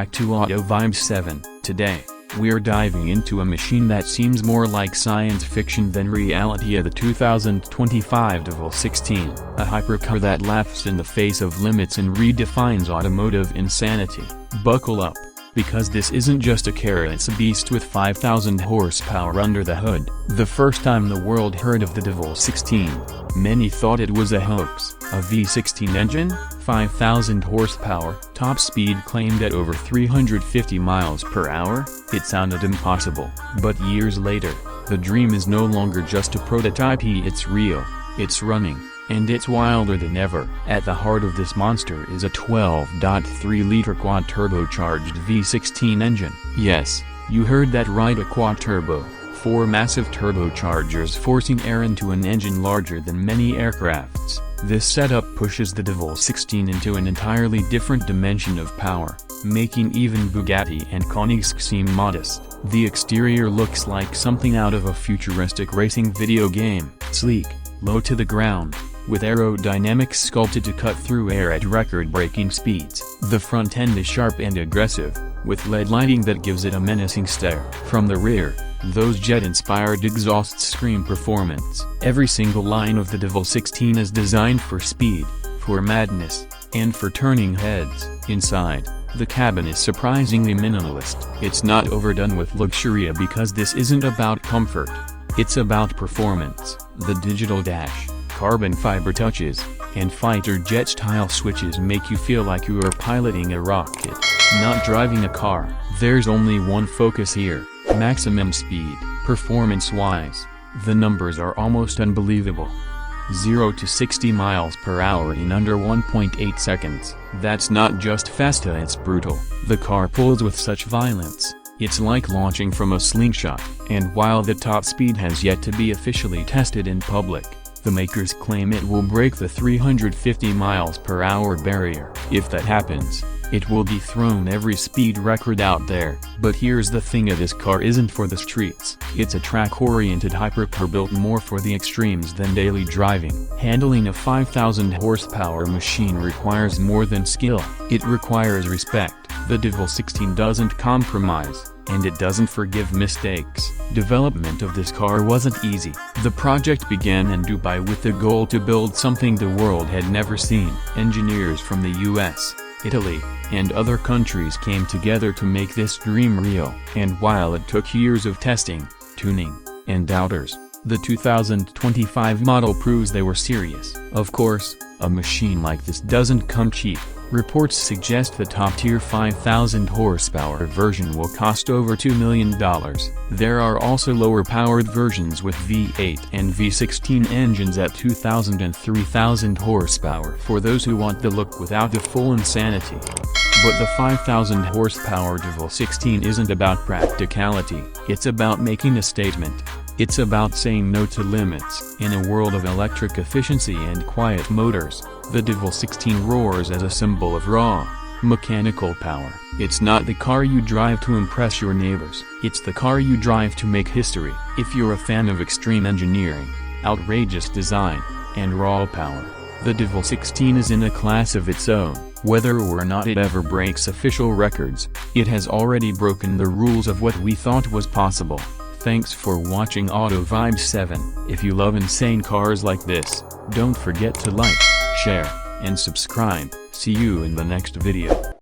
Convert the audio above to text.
back to Auto Vibe 7. Today, we're diving into a machine that seems more like science fiction than reality, the 2025 Devel 16, a hypercar that laughs in the face of limits and redefines automotive insanity. Buckle up, because this isn't just a car, it's a beast with 5,000 horsepower under the hood. The first time the world heard of the Devel 16, many thought it was a hoax. A V16 engine, 5,000 horsepower, top speed claimed at over 350 miles per hour, it sounded impossible. But years later, the dream is no longer just a prototype, it's real, it's running, and it's wilder than ever. At the heart of this monster is a 12.3-liter quad-turbocharged V16 engine. Yes, you heard that right, a quad-turbo. 4 massive turbochargers forcing air into an engine larger than many aircrafts. This setup pushes the Devel 16 into an entirely different dimension of power, making even Bugatti and Koenigsegg seem modest. The exterior looks like something out of a futuristic racing video game. Sleek, low to the ground, with aerodynamics sculpted to cut through air at record-breaking speeds. The front end is sharp and aggressive, with LED lighting that gives it a menacing stare. From the rear, those jet-inspired exhausts scream performance. Every single line of the Devel 16 is designed for speed, for madness, and for turning heads. Inside, the cabin is surprisingly minimalist. It's not overdone with luxury because this isn't about comfort, it's about performance. The digital dash, carbon fiber touches, and fighter jet-style switches make you feel like you are piloting a rocket, not driving a car. There's only one focus here: maximum speed. Performance-wise, the numbers are almost unbelievable. 0 to 60 miles per hour in under 1.8 seconds. That's not just fast, it's brutal. The car pulls with such violence, it's like launching from a slingshot. And while the top speed has yet to be officially tested in public, the makers claim it will break the 350 miles per hour barrier. If that happens, it will dethrone every speed record out there. But here's the thing, this car isn't for the streets. It's a track-oriented hypercar built more for the extremes than daily driving. Handling a 5,000 horsepower machine requires more than skill. It requires respect. The Devel 16 doesn't compromise, and it doesn't forgive mistakes. Development of this car wasn't easy. The project began in Dubai with the goal to build something the world had never seen. Engineers from the US, Italy, and other countries came together to make this dream real. And while it took years of testing, tuning, and doubters, the 2025 model proves they were serious. Of course, a machine like this doesn't come cheap. Reports suggest the top-tier 5,000 horsepower version will cost over $2 million. There are also lower-powered versions with V8 and V16 engines at 2,000 and 3,000 horsepower for those who want the look without the full insanity. But the 5,000 horsepower Devel 16 isn't about practicality, it's about making a statement. It's about saying no to limits. In a world of electric efficiency and quiet motors, the Devel 16 roars as a symbol of raw, mechanical power. It's not the car you drive to impress your neighbors, it's the car you drive to make history. If you're a fan of extreme engineering, outrageous design, and raw power, the Devel 16 is in a class of its own. Whether or not it ever breaks official records, it has already broken the rules of what we thought was possible. Thanks for watching Auto Vibe 7. If you love insane cars like this, don't forget to like, share, and subscribe. See you in the next video.